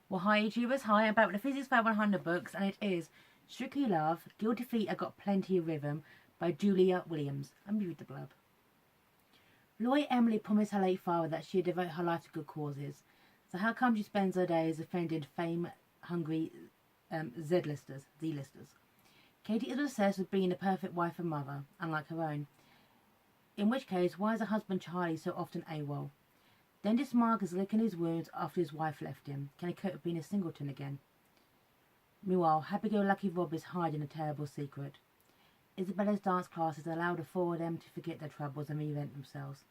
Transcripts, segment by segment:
Well, hi YouTubers, hi, I'm back with the Physics 500 books, and it is Strictly Love, Guilty Feet Have Got Plenty of Rhythm by Julia Williams. Let me read the blurb. Lawyer Emily promised her late father that she'd devote her life to good causes. So how come she spends her days offending fame-hungry Z-listers? Katie is obsessed with being the perfect wife and mother, unlike her own. In which case, why is her husband Charlie so often AWOL? Dentist Mark is licking his wounds after his wife left him. Can he cope with being a singleton again? Meanwhile, happy-go-lucky Rob is hiding a terrible secret. Isabella's dance classes allow the four of them to forget their troubles and reinvent themselves.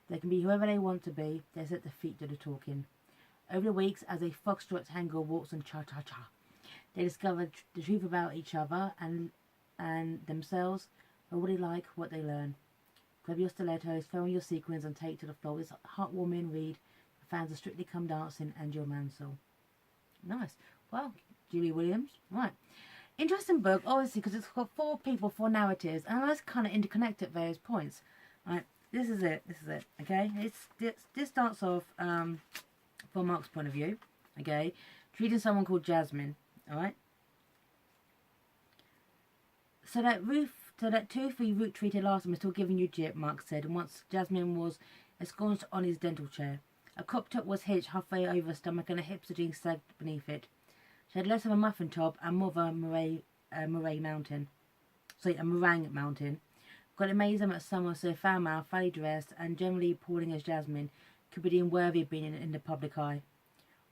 They can be whoever they want to be. They set their feet to the talking. Over the weeks, as a foxtrot tango walks on cha-cha-cha, they discover the truth about each other and themselves, or what they like, what they learn. Grab your stilettos, throw on your sequins, and take to the floor. It's a heartwarming read for fans of Strictly Come Dancing and Jill Mansell. Nice. Well, Julia Williams. Right. Interesting book, obviously, because it's got four people, four narratives, and it's kind of interconnected at various points. Right. This is it. Okay. This starts off from Mark's point of view. Okay. Treating someone called Jasmine. All right. So that toothy root treated last time is still giving you jip, Mark said, and once Jasmine was ensconced on his dental chair. A crop top was hitched halfway over her stomach and a hipster jeans sagged beneath it. She had less of a muffin top and more of a meringue mountain. Got amazing at summer, so foul mouth, fairly dressed, and generally appalling as Jasmine, could be deemed worthy of being in the public eye.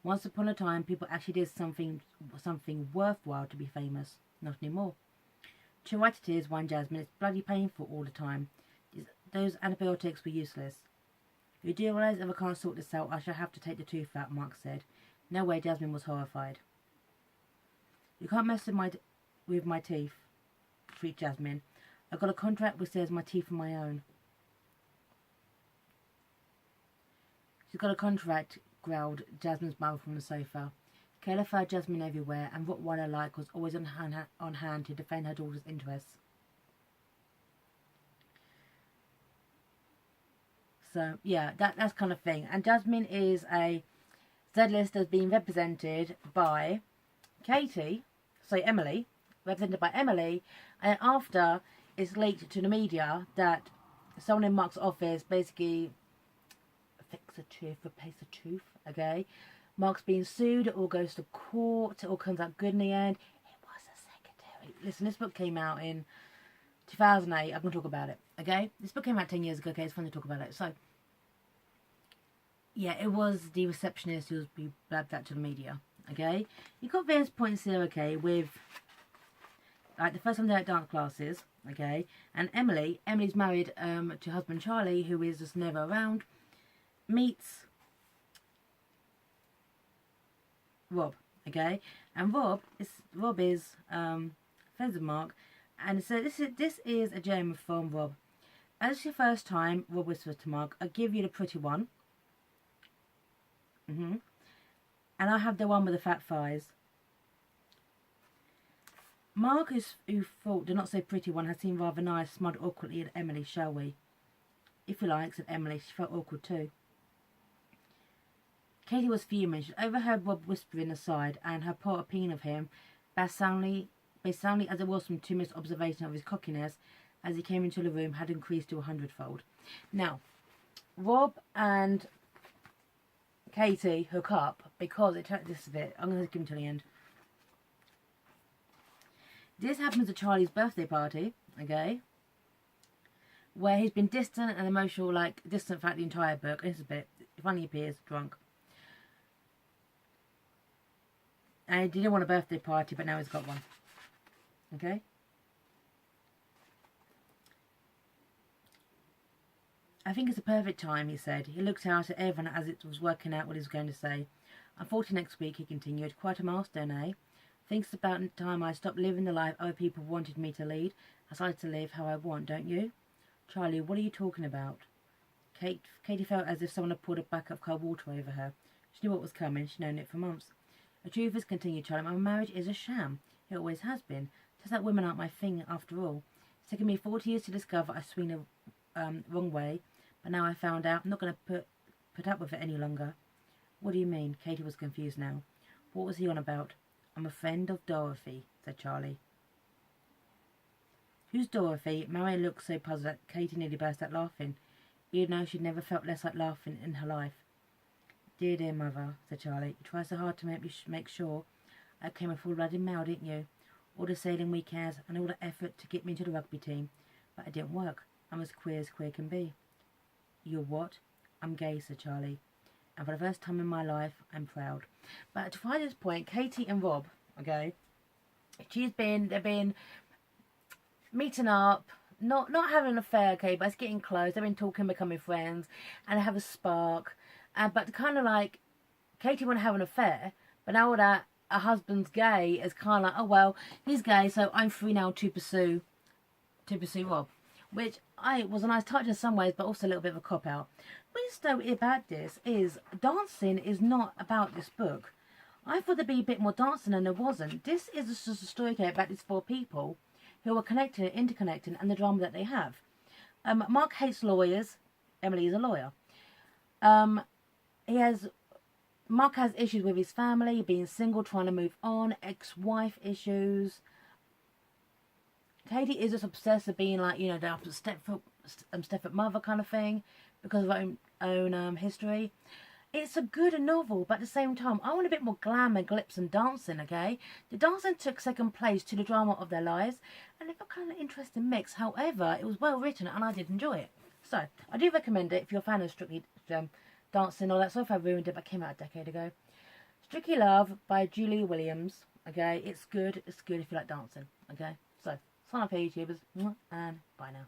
Once upon a time, people actually did something worthwhile to be famous. Not anymore. Too right it is, whined Jasmine. It's bloody painful all the time. Those antibiotics were useless. You do realise if I can't sort this out, I shall have to take the tooth out, Mark said. No way, Jasmine was horrified. You can't mess with my teeth, shrieked Jasmine. I've got a contract which says my teeth are my own. She's got a contract, growled Jasmine's mother from the sofa. Kayla found Jasmine everywhere, and Rottweiler-like was always on hand to defend her daughter's interests. So, yeah, that's kind of thing. And Jasmine is a Z-list that's being represented by Emily, and after it's leaked to the media that someone in Mark's office basically replace a tooth, okay? Mark's being sued, it all goes to court, it all comes out good in the end. It was a secretary. Listen, this book came out in 2008. I'm going to talk about it, okay? This book came out 10 years ago, okay? It's fun to talk about it. So, yeah, it was the receptionist who was blabbed out to the media, okay? You've got various points here, okay, with, like, the first time they're at dance classes, okay? And Emily's married to husband Charlie, who is just never around, meets Rob, okay, and Rob is friends with Mark, and so this is a gem from Rob. As it's your first time, Rob whispers to Mark, "I'll give you the pretty one, and I'll have the one with the fat thighs." Mark, who thought the not so pretty one had seemed rather nice, smiled awkwardly at Emily. "Shall we?" "If you like," said Emily. She felt awkward too. Katie was fuming. She overheard Rob whispering aside, and her poor opinion of him, based soundly as it was from 2 minutes' observation of his cockiness as he came into the room, had increased to 100-fold. Now, Rob and Katie hook up because this is it. I'm going to give him to the end. This happens at Charlie's birthday party, okay, where he's been distant and emotional, like distant throughout the entire book. And this is a bit. He finally appears drunk. And he didn't want a birthday party, but now he's got one. Okay? "I think it's a perfect time," he said. He looked out at everyone as it was working out what he was going to say. "I'm 40 next week," he continued. "Quite a milestone, eh? Thinks about the time I stopped living the life other people wanted me to lead. I started to live how I want, don't you?" "Charlie, what are you talking about?" Katie felt as if someone had poured a bucket of cold water over her. She knew what was coming. She'd known it for months. "The truth is," continued Charlie, "my marriage is a sham. It always has been. Just that women aren't my thing after all. It's taken me 40 years to discover I swing the wrong way, but now I found out I'm not going to put up with it any longer." "What do you mean?" Katie was confused now. What was he on about? I'm a friend of Dorothy, said Charlie. Who's Dorothy? Marion looked so puzzled that Katie nearly burst out laughing, even though she'd never felt less like laughing in her life. Dear, dear mother, said Charlie. You try so hard to make sure I came a full-blooded male, didn't you? All the sailing weekends and all the effort to get me into the rugby team. But it didn't work. I'm as queer can be. You're what? I'm gay, said Charlie. And for the first time in my life, I'm proud. But to find this point, Katie and Rob, okay, they've been meeting up, not having an affair, okay, but it's getting close. They've been talking, becoming friends, and they have a spark. But kind of like, Katie wouldn't have an affair, but now that her husband's gay, it's kind of like, oh well, he's gay, so I'm free now to pursue Rob. Which was a nice touch in some ways, but also a little bit of a cop-out. What's though about this is dancing is not about this book. I thought there'd be a bit more dancing and there wasn't. This is just a story about these 4 people who are connected, interconnected, and the drama that they have. Mark hates lawyers. Emily is a lawyer. Mark has issues with his family, being single, trying to move on, ex-wife issues. Katie is just obsessed with being like, the step-up mother kind of thing because of her own history. It's a good novel, but at the same time, I want a bit more glamour, glitz and dancing, okay? The dancing took second place to the drama of their lives, and it's a kind of interesting mix. However, it was well written, and I did enjoy it. So, I do recommend it if you're a fan of Strictly Dancing or that. So if I ruined it, but it came out a decade ago. Strictly Love by Julia Williams, okay? It's good if you like dancing, okay? So, sign up here, YouTubers, and bye now.